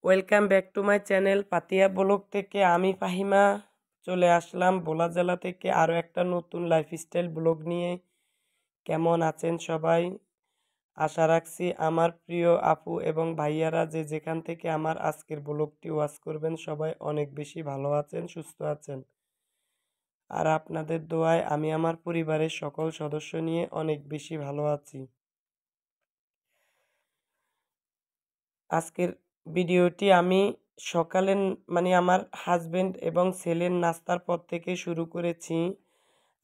Welcome back to my channel পাতিয়া blog থেকে আমি ফাহিমা চলে আসলাম ভোলা জেলা থেকে আরও একটা নতুন লাইফস্টাইল ব্লগ নিয়ে। কেমন আছেন সবাই? আশা রাখছি আমার প্রিয় আপু এবং ভাইয়ারা যে যেখান থেকে আমার আজকের ব্লগটি ওয়াচ করবেন সবাই অনেক বেশি ভালো আছেন, সুস্থ আছেন। আর আপনাদের দোয়ায় আমি আমার পরিবারের সকল সদস্য নিয়ে অনেক বেশি ভালো আছি। আজকের ভিডিওটি আমি সকালে আমার হাজবেন্ড এবং ছেলের নাস্তার পর থেকে শুরু করেছি।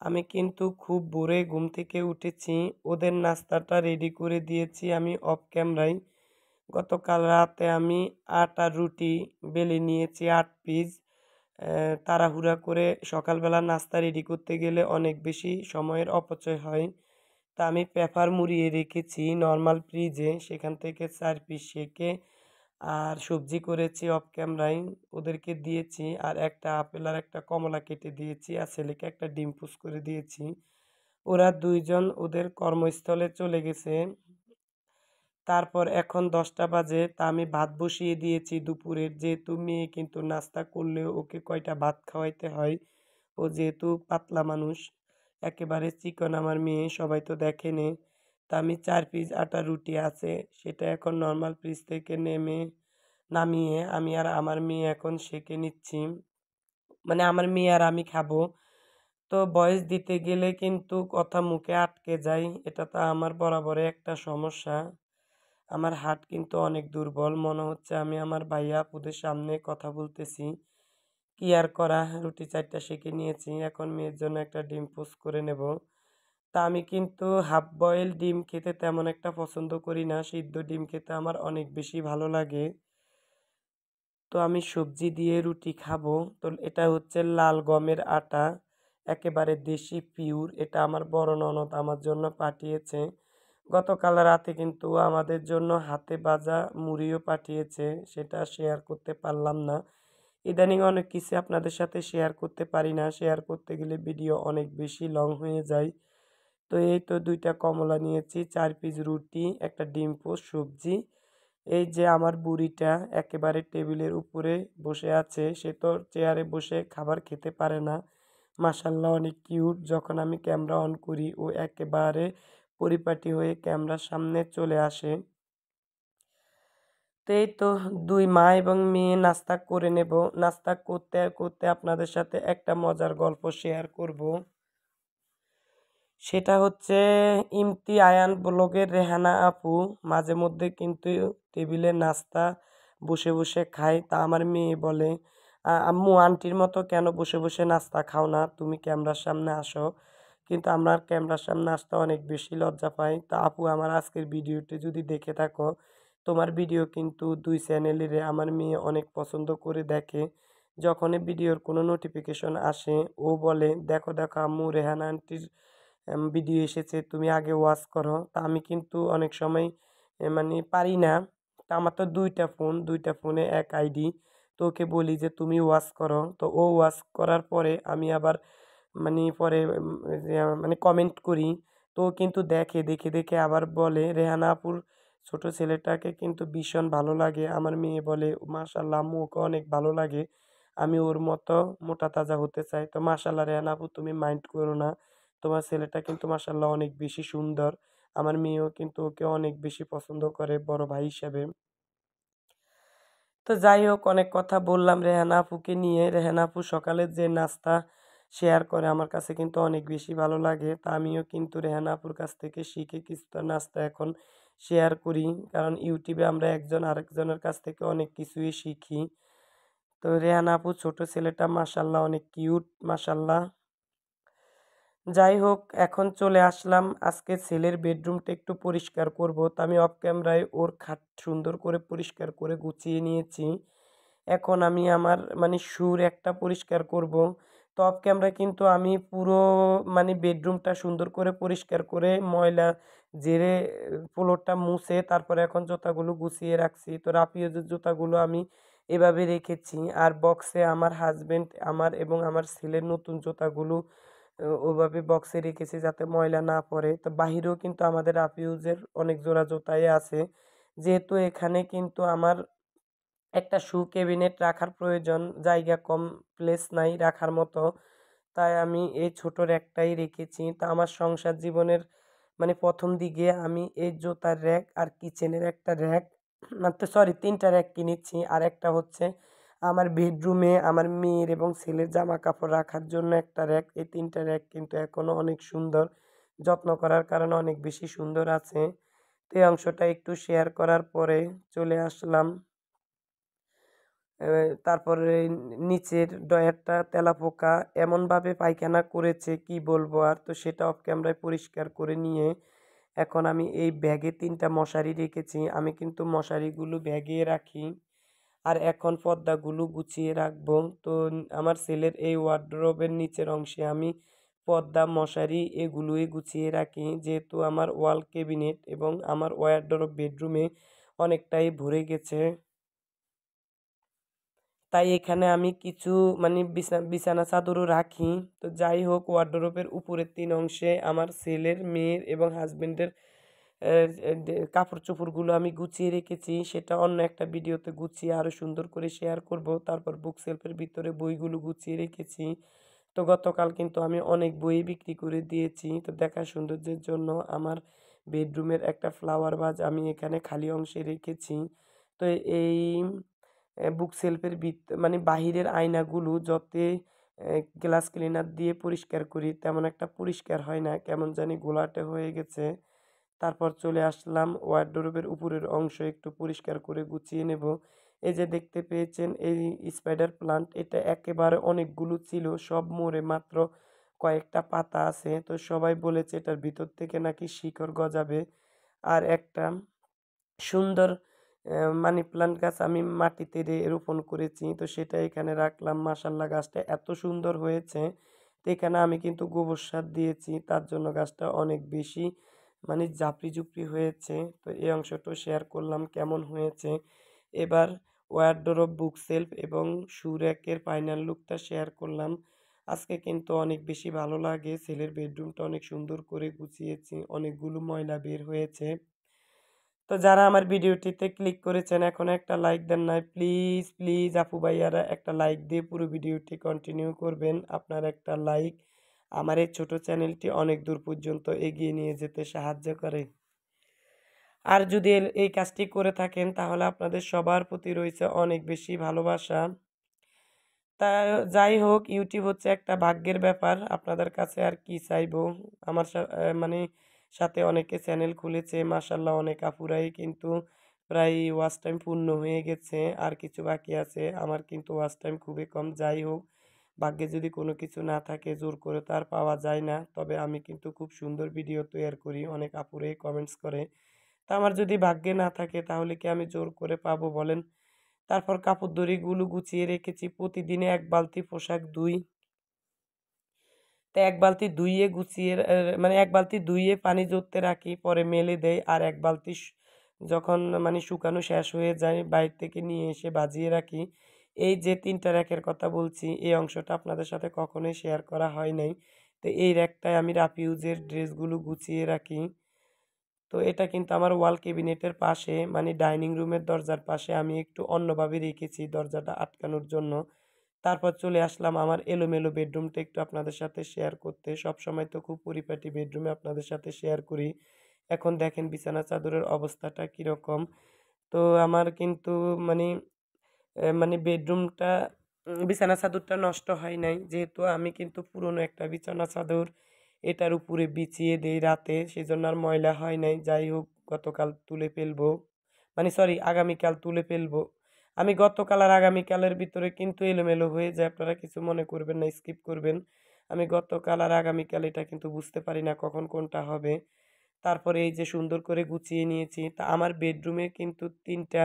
আমি কিন্তু খুব ভোরে ঘুম থেকে উঠেছি, ওদের নাস্তাটা রেডি করে দিয়েছি আমি অফ ক্যামেরায়। গতকাল রাতে আমি আটার রুটি বেলে নিয়েছি 8 পিস। তাড়াহুড়া করে সকালবেলা নাস্তা রেডি করতে গেলে অনেক বেশি সময়ের অপচয় হয়। তা আমি পেপার মুড়িয়ে রেখেছি নর্মাল ফ্রিজে, সেখান থেকে 4 পিস সেকে আর সবজি করেছি অফ ক্যামেরায়, ওদেরকে দিয়েছি। আর একটা আপেল আর একটা কমলা কেটে দিয়েছি, আর ছেলেকে একটা ডিম পুষ করে দিয়েছি। ওরা দুইজন ওদের কর্মস্থলে চলে গেছে। তারপর এখন 10টা বাজে, তা আমি ভাত বসিয়ে দিয়েছি দুপুরের, যেহেতু মেয়ে কিন্তু নাস্তা করলেও ওকে কয়টা ভাত খাওয়াইতে হয়। ও যেহেতু পাতলা মানুষ, একেবারে চিকন আমার মেয়ে, সবাই তো দেখেনি। তা আমি 4 পিস আটা রুটি আছে, সেটা এখন নর্মাল ফ্রিজ থেকে নামিয়ে আমি আর আমার মেয়ে এখন সেঁকে নিচ্ছি। আমার মেয়ে আর আমি খাবো। তো ভয়েস দিতে গেলে কিন্তু কথা মুখে আটকে যায়, এটা তো আমার বরাবরই একটা সমস্যা। আমার হার্ট কিন্তু অনেক দুর্বল, মনে হচ্ছে আমি আমার ভাইয়া আপুদের সামনে কথা বলতেছি। কি আর করা, রুটি 4টা সেঁকে নিয়েছি, এখন মেয়ের জন্য একটা ডিম পোস্ট করে নেব। তা আমি কিন্তু হাফ বয়েল ডিম খেতে তেমন একটা পছন্দ করি না, সিদ্ধ ডিম খেতে আমার অনেক বেশি ভালো লাগে। তো আমি সবজি দিয়ে রুটি খাবো। তো এটা হচ্ছে লাল গমের আটা, একেবারে দেশি পিওর। এটা আমার বড় ননদ আমার জন্য পাঠিয়েছে। গতকাল রাতে কিন্তু আমাদের জন্য হাতে ভাজা মুড়িও পাঠিয়েছে, সেটা শেয়ার করতে পারলাম না। ইদানিং অনেক কিছু আপনাদের সাথে শেয়ার করতে পারি না, শেয়ার করতে গেলে ভিডিও অনেক বেশি লং হয়ে যায়। তো এই তো 2টা কমলা নিয়েছি, 4 পিস রুটি, একটা ডিম পোস্ট, সবজি। এই যে আমার বুড়িটা একেবারে টেবিলের উপরে বসে আছে, সে তো চেয়ারে বসে খাবার খেতে পারে না। মাশাল্লাহ অনেক কিউট, যখন আমি ক্যামেরা অন করি ও একেবারে পরিপাটি হয়ে ক্যামেরার সামনে চলে আসে। তো এই তো 2 মা এবং মেয়ে নাস্তা করে নেব। নাস্তা করতে করতে আপনাদের সাথে একটা মজার গল্প শেয়ার করব। সেটা হচ্ছে ইমতি আয়ান ব্লগের রেহানা আপু মাঝে মধ্যে কিন্তু টেবিলে নাস্তা বসে বসে খায়। তা আমার মেয়ে বলে, আম্মু আন্টির মতো কেন বসে বসে নাস্তা খাও না, তুমি ক্যামেরার সামনে আসো। কিন্তু আমার ক্যামেরার সামনে আসতে অনেক বেশি লজ্জা পাই। তা আপু, আমার আজকের ভিডিওটি যদি দেখে থাকো, তোমার ভিডিও কিন্তু 2 চ্যানেলের আমার মেয়ে অনেক পছন্দ করে দেখে। যখনই ভিডিওর কোনো নোটিফিকেশন আসে ও বলে, দেখো দেখো আম্মু, রেহানা আন্টির ভিডিও এসেছে, তুমি আগে ওয়াচ করো। তা আমি কিন্তু অনেক সময় পারি না। তা আমার তো 2টা ফোন, 2টা ফোনে এক আইডি। তো ওকে বলি যে তুমি ওয়াচ করো, তো ও ওয়াচ করার পরে আমি আবার পরে কমেন্ট করি। তো ও কিন্তু দেখে, দেখে দেখে আবার বলে, রেহানা আপুর ছোট ছেলেটাকে কিন্তু ভীষণ ভালো লাগে। আমার মেয়ে বলে, মাশাল্লাহ আম্মু, ওকে অনেক ভালো লাগে, আমি ওর মতো মোটা তাজা হতে চাই। তো মাশাল্লাহ রেহানা আপু, তুমি মাইন্ড করো না, তোমার ছেলেটা কিন্তু মাশাল্লাহ অনেক বেশি সুন্দর। আমার মেয়েও কিন্তু ওকে অনেক বেশি পছন্দ করে বড় ভাই হিসাবে। তো যাই হোক, অনেক কথা বললাম রেহানা আপুকে নিয়ে। রেহানা আপু সকালের যে নাস্তা শেয়ার করে আমার কাছে কিন্তু অনেক বেশি ভালো লাগে। তা আমিও কিন্তু রেহানা আপুর কাছ থেকে শিখে কিছুটা নাস্তা এখন শেয়ার করি, কারণ ইউটিউবে আমরা একজন আরেকজনের কাছ থেকে অনেক কিছুই শিখি। তো রেহানা আপু ছোট ছেলেটা মাশাল্লাহ অনেক কিউট, মাশাল্লাহ। যাই হোক, এখন চলে আসলাম, আজকে ছেলের বেডরুমটা একটু পরিষ্কার করব। তো আমি অফ ক্যামেরায় ওর খাট সুন্দর করে পরিষ্কার করে গুছিয়ে নিয়েছি। এখন আমি আমার সুর একটা পরিষ্কার করব। তো অফ ক্যামেরায় কিন্তু আমি পুরো বেডরুমটা সুন্দর করে পরিষ্কার করে ময়লা ঝেড়ে ফ্লোরটা মুছে তারপরে এখন জুতাগুলো গুছিয়ে রাখছি। তো রাফিউজের জুতাগুলো আমি এভাবে রেখেছি, আর বক্সে আমার হাজবেন্ড আমার এবং আমার ছেলের নতুন জুতাগুলো ওভাবে বক্সে রেখেছি যাতে ময়লা না পড়ে। তো বাহিরেও কিন্তু আমাদের আপিউজের অনেক জোড়া জুতাই আছে, যেহেতু এখানে কিন্তু আমার একটা শু ক্যাবিনেট রাখার প্রয়োজন, জায়গা কম, প্লেস নাই রাখার মতো। তাই আমি এই ছোট র্যাকটাই রেখেছি। তা আমার সংসার জীবনের মানে ১ম দিকে আমি এই জুতার র্যাক আর কিচেনের একটা র্যাক মাত্র সরি ৩ টা র্যাক কিনেছি। আরেকটা হচ্ছে আমার বেডরুমে আমার মেয়ের এবং ছেলের জামাকাপড় রাখার জন্য একটা র্যাক। এই ৩ টা র্যাক কিন্তু এখনও অনেক সুন্দর। যত্ন করার কারণে অনেক বেশি সুন্দর আছে। তো এই অংশটা একটু শেয়ার করার পরে চলে আসলাম তারপরে নিচের ড্রয়ারটা তেলাপোকা এমনভাবে পায়খানা করেছে কি বলবো আর! তো সেটা অফ ক্যামেরায় পরিষ্কার করে নিয়ে এখন আমি এই ব্যাগে ৩ টা মশারি রেখেছি। আমি কিন্তু মশারিগুলো ব্যাগে রাখি। আর এখন পর্দাগুলো গুছিয়ে রাখবো। তো আমার ছেলের এই ওয়ারড্রোবের নিচের অংশে আমি পর্দা, মশারি এগুলোই গুছিয়ে রাখি। যেহেতু আমার ওয়াল ক্যাবিনেট এবং আমার ওয়ারড্রোব বেডরুমে অনেকটাই ভরে গেছে। তাই এখানে আমি কিছু মানে বিছানা চাদরও রাখি। তো যাই হোক ওয়ারড্রোবের উপরের ৩ অংশে আমার ছেলের, মেয়ের এবং হাসব্যান্ডের অ্যা কাপড়-চোপড়গুলো আমি গুছিয়ে রেখেছি। সেটা অন্য একটা ভিডিওতে গুছিয়ে আরও সুন্দর করে শেয়ার করব। তারপর বুক সেলফের ভিতরে বইগুলো গুছিয়ে রেখেছি। তো গতকাল কিন্তু আমি অনেক বই বিক্রি করে দিয়েছি। তো দেখার সৌন্দর্যের জন্য আমার বেডরুমের একটা ফ্লাওয়ার ভাজ আমি এখানে খালি অংশে রেখেছি। তো এই বুক সেলফের মানে বাহিরের আয়নাগুলো যতই গ্লাস ক্লিনার দিয়ে পরিষ্কার করি তেমন একটা পরিষ্কার হয় না। কেমন জানি ঘোলাটে হয়ে গেছে। তারপর চলে আসলাম ওয়ারড্রোবের উপরের অংশ একটু পরিষ্কার করে গুছিয়ে নেব। এই যে দেখতে পেয়েছেন এই স্পাইডার প্লান্ট এটা একেবারে অনেকগুলো ছিল। সব মরে মাত্র কয়েকটা পাতা আছে। তো সবাই বলেছে এটার ভিতর থেকে নাকি শিকড় গজাবে। আর একটা সুন্দর মানি প্লান্ট গাছ আমি মাটিতে রোপণ করেছি। তো সেটা এখানে রাখলাম। মাশাআল্লাহ গাছটা এত সুন্দর হয়েছে। তো এখানে আমি কিন্তু গোবর সার দিয়েছি। তার জন্য গাছটা অনেক বেশি মানে ঝাপড়ি-ঝুপড়ি হয়েছে। তো এই অংশটাও শেয়ার করলাম কেমন হয়েছে। এবার ওয়ারড্রোব, বুক সেলফ এবং শু র‍্যাকের ফাইনাল লুকটা শেয়ার করলাম। আজকে কিন্তু অনেক বেশি ভালো লাগে। ছেলের বেডরুমটা অনেক সুন্দর করে গুছিয়েছি। অনেকগুলো ময়লা বের হয়েছে। তো যারা আমার ভিডিওটিতে ক্লিক করেছেন এখনো একটা লাইক দেন নাই, প্লিজ, প্লিজ আপু ভাইয়ারা একটা লাইক দিয়ে পুরো ভিডিওটি কন্টিনিউ করবেন। আপনার একটা লাইক আমার এই ছোট চ্যানেলটি অনেক দূর পর্যন্ত এগিয়ে নিয়ে যেতে সাহায্য করে। আর যদি এই কাজটি করে থাকেন তাহলে আপনাদের সবার প্রতি রয়েছে অনেক বেশি ভালোবাসা। তা যাই হোক ইউটিউব হচ্ছে একটা ভাগ্যের ব্যাপার। আপনাদের কাছে আর কি চাইবো? আমার মানে সাথে অনেকে চ্যানেল খুলেছে। মাশাআল্লাহ অনেক আপুরাই কিন্তু প্রায় ওয়াচ টাইম পূর্ণ হয়ে গেছে। আর কিছু বাকি আছে। আমার কিন্তু ওয়াচ টাইম খুবই কম। যাই হোক, ভাগ্যে যদি কোনো কিছু না থাকে জোর করে তো আর পাওয়া যায় না। তবে আমি কিন্তু খুব সুন্দর ভিডিও তৈয়ার করি। অনেক আপুরাই কমেন্টস করে। তা আমার যদি ভাগ্যে না থাকে তাহলে কি আমি জোর করে পাবো বলেন? তারপর কাপড়-দড়িগুলো গুছিয়ে রেখেছি। প্রতিদিনে ১ বালতি পোশাক ধুই। তো ১ বালতি ধুইয়ে গুছিয়ে মানে ১ বালতি ধুইয়ে পানি ঝরতে রাখি, পরে মেলে দেই। আর ১ বালতি যখন মানে শুকানো শেষ হয়ে যায়, বাইরে থেকে নিয়ে এসে বাজিয়ে রাখি। এই যে ৩ টা র‍্যাকের কথা বলছি, এই অংশটা আপনাদের সাথে কখনোই শেয়ার করা হয় নাই। তো এই র‍্যাকটায় আমি রাফিউজের ড্রেসগুলো গুছিয়ে রাখি। তো এটা কিন্তু আমার ওয়াল ক্যাবিনেটের পাশে মানে ডাইনিং রুমের দরজার পাশে আমি একটু অন্যভাবে রেখেছি দরজাটা আটকানোর জন্য। তারপর চলে আসলাম আমার এলোমেলো বেডরুমটা একটু আপনাদের সাথে শেয়ার করতে। সবসময় তো খুব পরিপাটি বেডরুমে আপনাদের সাথে শেয়ার করি। এখন দেখেন বিছানা চাদরের অবস্থাটা কিরকম। তো আমার কিন্তু মানে মানে বেডরুমটা বিছানা চাদরটা নষ্ট হয় নাই। যেহেতু আমি কিন্তু পুরনো একটা বিছানা চাদর এটার উপরে বিছিয়ে দেই রাতে। সেজন্য আর ময়লা হয় নাই। যাই হোক গতকাল তুলে ফেলবো। মানে সরি আগামীকাল তুলে ফেলবো। আমি গতকাল আর আগামীকালের ভিতরে কিন্তু এলোমেলো হয়ে যায়। আপনারা কিছু মনে করবেন না, স্কিপ করবেন। আমি গতকাল আর আগামীকাল এটা কিন্তু বুঝতে পারি না কখন কোনটা হবে। তারপরে এই যে সুন্দর করে গুছিয়ে নিয়েছি। তা আমার বেডরুমে কিন্তু ৩ টা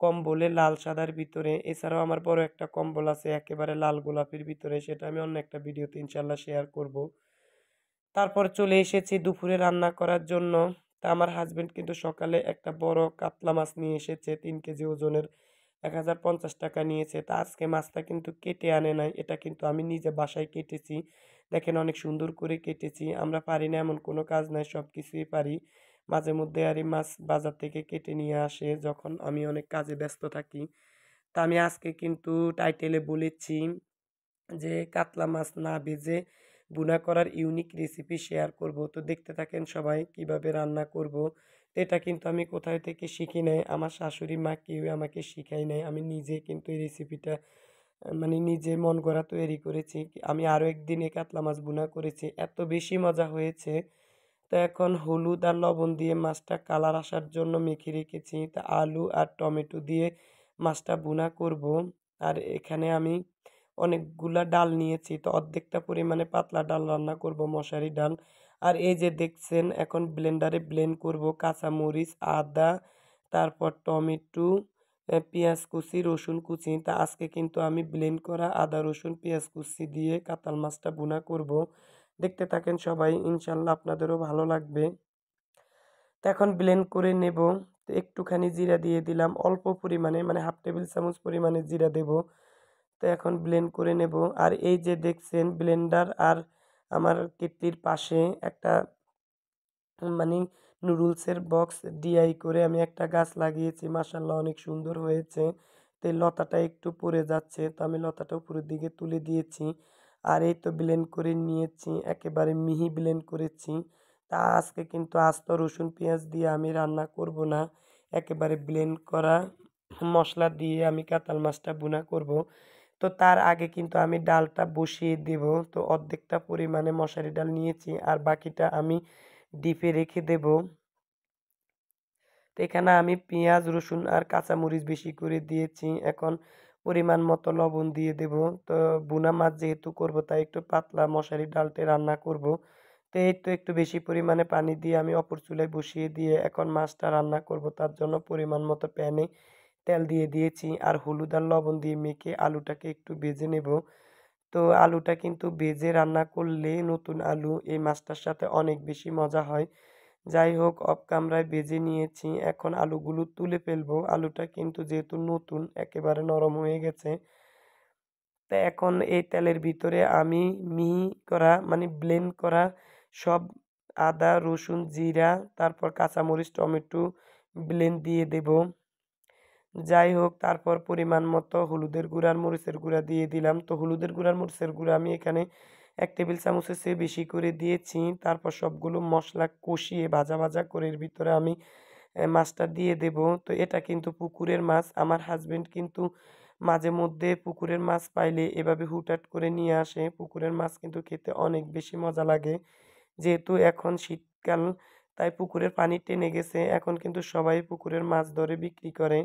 কম্বলে লাল সাদার ভিতরে। এছাড়াও আমার বড় একটা কম্বল আছে একেবারে লাল গোলাপির ভিতরে। সেটা আমি অন্য একটা ভিডিওতে ইনশাআল্লাহ শেয়ার করব। তারপর চলে এসেছি দুপুরে রান্না করার জন্য। তা আমার হাসব্যান্ড কিন্তু সকালে একটা বড় কাতলা মাছ নিয়ে এসেছে ৩ কেজি ওজনের। ৳১,০৫০ নিয়েছে। তা আজকে মাছটা কিন্তু কেটে আনে নাই। এটা কিন্তু আমি নিজে বাসায় কেটেছি। দেখেন অনেক সুন্দর করে কেটেছি। আমরা পারি না এমন কোনো কাজ নাই, সবকিছুই পারি। মাঝে মধ্যে আর এই মাছ বাজার থেকে কেটে নিয়ে আসে যখন আমি অনেক কাজে ব্যস্ত থাকি। তো আমি আজকে কিন্তু টাইটেলে বলেছি যে কাতলা মাছ না ভেজে ভুনা করার ইউনিক রেসিপি শেয়ার করব। তো দেখতে থাকেন সবাই কিভাবে রান্না করব। তো এটা কিন্তু আমি কোথায় থেকে শিখি নাই, আমার শাশুড়ি মা কেউ আমাকে শিখাই নাই, আমি নিজে কিন্তু এই রেসিপিটা মানে নিজে মন গড়া তৈরি করেছি। আমি আরও একদিন এই কাতলা মাছ ভুনা করেছি, এত বেশি মজা হয়েছে। তো এখন হলুদ আর লবণ দিয়ে মাছটা কালার আসার জন্য মেখে রেখেছি। তা আলু আর টমেটো দিয়ে মাছটা ভুনা করব। আর এখানে আমি অনেকগুলা ডাল নিয়েছি, তো অর্ধেকটা পরিমাণে পাতলা ডাল রান্না করব, মশারি ডাল। আর এই যে দেখছেন এখন ব্লেন্ডারে ব্লেন্ড করব কাঁচামরিচ, আদা, তারপর টমেটো, পেঁয়াজ কুচি, রসুন কুচি। তা আজকে কিন্তু আমি ব্লেন্ড করা আদা রসুন পেঁয়াজ কুচি দিয়ে কাতাল মাছটা ভুনা করব। দেখতে থাকেন সবাই, ইনশাল্লাহ আপনাদেরও ভালো লাগবে। তো এখন ব্লেন্ড করে নেব। তো একটুখানি জিরা দিয়ে দিলাম অল্প পরিমাণে, মানে হাফ টেবিল চামচ পরিমাণে জিরা দেব। তো এখন ব্লেন্ড করে নেব। আর এই যে দেখছেন ব্লেন্ডার আর আমার কেটলির পাশে একটা মানে নুডলসের বক্স ডিআই করে আমি একটা গাছ লাগিয়েছি, মাশাল্লাহ অনেক সুন্দর হয়েছে। তো এই লতাটা একটু পড়ে যাচ্ছে, তো আমি লতাটা উপরের দিকে তুলে দিয়েছি। আর এই তো ব্লেন্ড করে নিয়েছি, একেবারে মিহি ব্লেন্ড করেছি। তা আজকে কিন্তু আস্ত রসুন পেঁয়াজ দিয়ে আমি রান্না করব না, একেবারে ব্লেন্ড করা মশলা দিয়ে আমি কাতাল মাছটা ভুনা করব। তো তার আগে কিন্তু আমি ডালটা বসিয়ে দেব। তো অর্ধেকটা পরিমাণে মশারি ডাল নিয়েছি আর বাকিটা আমি ডিপে রেখে দেব। তো এখানে আমি পেঁয়াজ রসুন আর কাঁচামরিচ বেশি করে দিয়েছি। এখন পরিমাণ মতো লবণ দিয়ে দেব। তো ভুনা মাছ যেহেতু করব তাই একটু পাতলা মশারি ডালতে রান্না করব। তো এই তো একটু বেশি পরিমাণে পানি দিয়ে আমি অপর চুলায় বসিয়ে দিয়ে এখন মাছটা রান্না করব, তার জন্য পরিমাণ মতো প্যানে তেল দিয়ে দিয়েছি আর হলুদ আর লবণ দিয়ে মেখে আলুটাকে একটু ভেজে নেব। তো আলুটা কিন্তু ভেজে রান্না করলে নতুন আলু এই মাছটার সাথে অনেক বেশি মজা হয়। যাই হোক অফ ক্যামেরায় ভেজে নিয়েছি, এখন আলুগুলো তুলে ফেলবো। আলুটা কিন্তু যেহেতু নতুন একেবারে নরম হয়ে গেছে। তো এখন এই তেলের ভিতরে আমি মিহি করা মানে ব্লেন্ড করা সব আদা রসুন জিরা তারপর কাঁচামরিচ টমেটো ব্লেন্ড দিয়ে দেব। যাই হোক তারপর পরিমাণ মতো হলুদের গুঁড়া আর মরিচের গুঁড়া দিয়ে দিলাম। তো হলুদের গুঁড়া আর মরিচের গুঁড়া আমি এখানে 1 টেবিল চামচের চেয়ে বেশি করে দিয়েছি। তারপর সবগুলো মশলা কষিয়ে ভাজা ভাজা করে এর ভিতরে আমি মাছটা দিয়ে দেব। তো এটা কিন্তু পুকুরের মাছ, আমার হাজবেন্ড কিন্তু মাঝে মধ্যে পুকুরের মাছ পাইলে এভাবে হুটহাট করে নিয়ে আসে। পুকুরের মাছ কিন্তু খেতে অনেক বেশি মজা লাগে। যেহেতু এখন শীতকাল তাই পুকুরের পানি টেনে গেছে, এখন কিন্তু সবাই পুকুরের মাছ ধরে বিক্রি করে।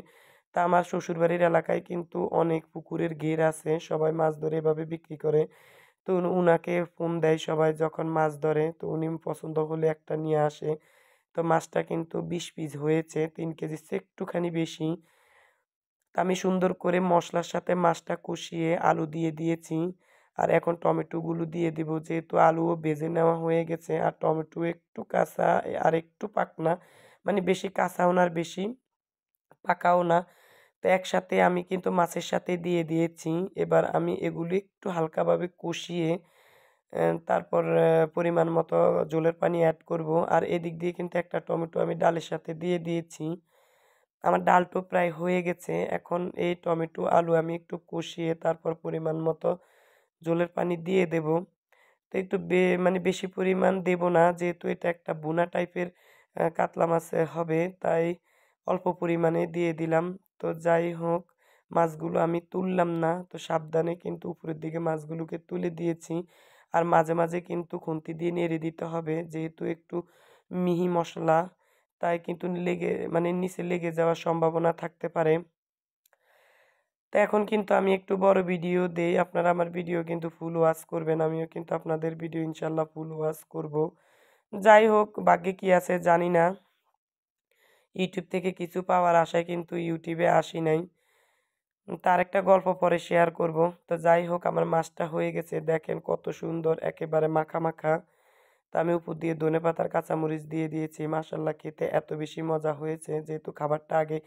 তা আমার শ্বশুরবাড়ির এলাকায় কিন্তু অনেক পুকুরের ঘের আছে, সবাই মাছ ধরে এভাবে বিক্রি করে। তো উনাকে ফোন দেয় সবাই যখন মাছ ধরে, তো উনি পছন্দ হলে একটা নিয়ে আসে। তো মাছটা কিন্তু 20 পিস হয়েছে, 3 কেজির চেয়ে একটুখানি বেশি। তা আমি সুন্দর করে মশলার সাথে মাছটা কষিয়ে আলু দিয়ে দিয়েছি। আর এখন টমেটোগুলো দিয়ে দিব, যেহেতু আলুও ভেজে নেওয়া হয়ে গেছে আর টমেটো একটু কাঁচা আর একটু পাকনা, মানে বেশি কাঁচাও না আর বেশি পাকাও না। তো একসাথে আমি কিন্তু মাছের সাথে দিয়ে দিয়েছি। এবার আমি এগুলি একটু হালকাভাবে কষিয়ে তারপর পরিমাণ মতো জলের পানি অ্যাড করব। আর এদিক দিয়ে কিন্তু একটা টমেটো আমি ডালের সাথে দিয়ে দিয়েছি। আমার ডালটো প্রায় হয়ে গেছে। এখন এই টমেটো আলু আমি একটু কষিয়ে তারপর পরিমাণ মতো জলের পানি দিয়ে দেব। তো একটু মানে বেশি পরিমাণ দেব না, যেহেতু এটা একটা ভুনা টাইপের কাতলা মাছ হবে, তাই অল্প পরিমাণে দিয়ে দিলাম। তো যাই হোক মাছগুলো আমি তুললাম না, তো সাবধানে কিন্তু উপরের দিকে মাছগুলোকে তুলে দিয়েছি। আর মাঝে মাঝে কিন্তু খুন্তি দিয়ে নেড়ে দিতে হবে, যেহেতু একটু মিহি মশলা, তাই কিন্তু লেগে মানে নিচে লেগে যাওয়ার সম্ভাবনা থাকতে পারে। তো এখন কিন্তু আমি একটু বড় ভিডিও দেই, আপনারা আমার ভিডিও কিন্তু ফুল ওয়াচ করবেন, আমিও কিন্তু আপনাদের ভিডিও ইনশাল্লাহ ফুল ওয়াচ করব। যাই হোক ভাগ্যে কি আছে জানি না, ইউটিউব থেকে কিছু পাওয়ার আশায় কিন্তু ইউটিউবে আসি নাই। তার একটা গল্প পরে শেয়ার করব। তো যাই হোক আমার মাছটা হয়ে গেছে, দেখেন কত সুন্দর একেবারে মাখা মাখা। তা আমি উপর দিয়ে ধনেপাতার কাঁচামরিচ দিয়ে দিয়েছি, মাশাল্লাহ খেতে এত বেশি মজা হয়েছে। যেহেতু খাবারটা আগে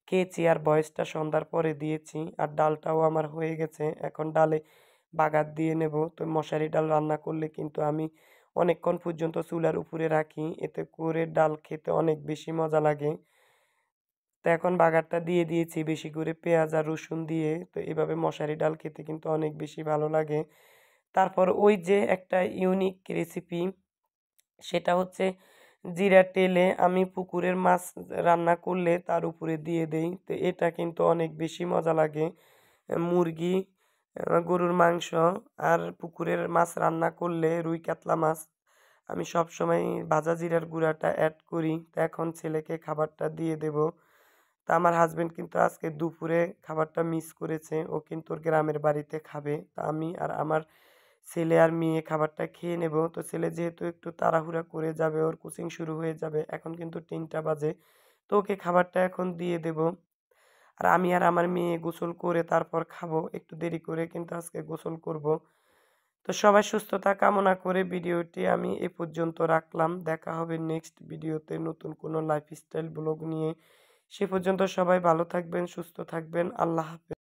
খেয়েছি আর ভয়েসটা সন্ধ্যার পরে দিয়েছি আর ডালটাও আমার হয়ে গেছে, এখন ডালে বাগার দিয়ে নেব। তো মশারি ডাল রান্না করলে কিন্তু আমি অনেকক্ষণ পর্যন্ত চুলার উপরে রাখি, এতে করে ডাল খেতে অনেক বেশি মজা লাগে। তো এখন বাগারটা দিয়ে দিয়েছি বেশি করে পেঁয়াজ আর রসুন দিয়ে। তো এভাবে মশারি ডাল খেতে কিন্তু অনেক বেশি ভালো লাগে। তারপর ওই যে একটা ইউনিক রেসিপি, সেটা হচ্ছে জিরা টেলে আমি পুকুরের মাছ রান্না করলে তার উপরে দিয়ে দেই। তো এটা কিন্তু অনেক বেশি মজা লাগে। মুরগি, গরুর মাংস আর পুকুরের মাছ রান্না করলে রুই কাতলা মাছ আমি সবসময় ভাজা জিরার গুঁড়াটা অ্যাড করি। তো এখন ছেলেকে খাবারটা দিয়ে দেব। তা আমার হাসব্যান্ড কিন্তু আজকে দুপুরে খাবারটা মিস করেছে। ও কিন্তু ওর গ্রামের বাড়িতে খাবে। তা আমি আর আমার ছেলে আর মেয়ে খাবারটা খেয়ে নেব। তো ছেলে যেহেতু একটু তাড়াহুড়া করে যাবে, ওর কোচিং শুরু হয়ে যাবে। এখন কিন্তু ৩টা বাজে। তো ওকে খাবারটা এখন দিয়ে দেব। আর আমি আর আমার মেয়ে গোসল করে তারপর খাবো। একটু দেরি করে কিন্তু আজকে গোসল করব। তো সবার সুস্থতা কামনা করে ভিডিওটি আমি এ পর্যন্ত রাখলাম। দেখা হবে নেক্সট ভিডিওতে নতুন কোনো লাইফস্টাইল ব্লগ নিয়ে। সে পর্যন্ত সবাই ভালো থাকবেন, সুস্থ থাকবেন। আল্লাহ হাফেজ।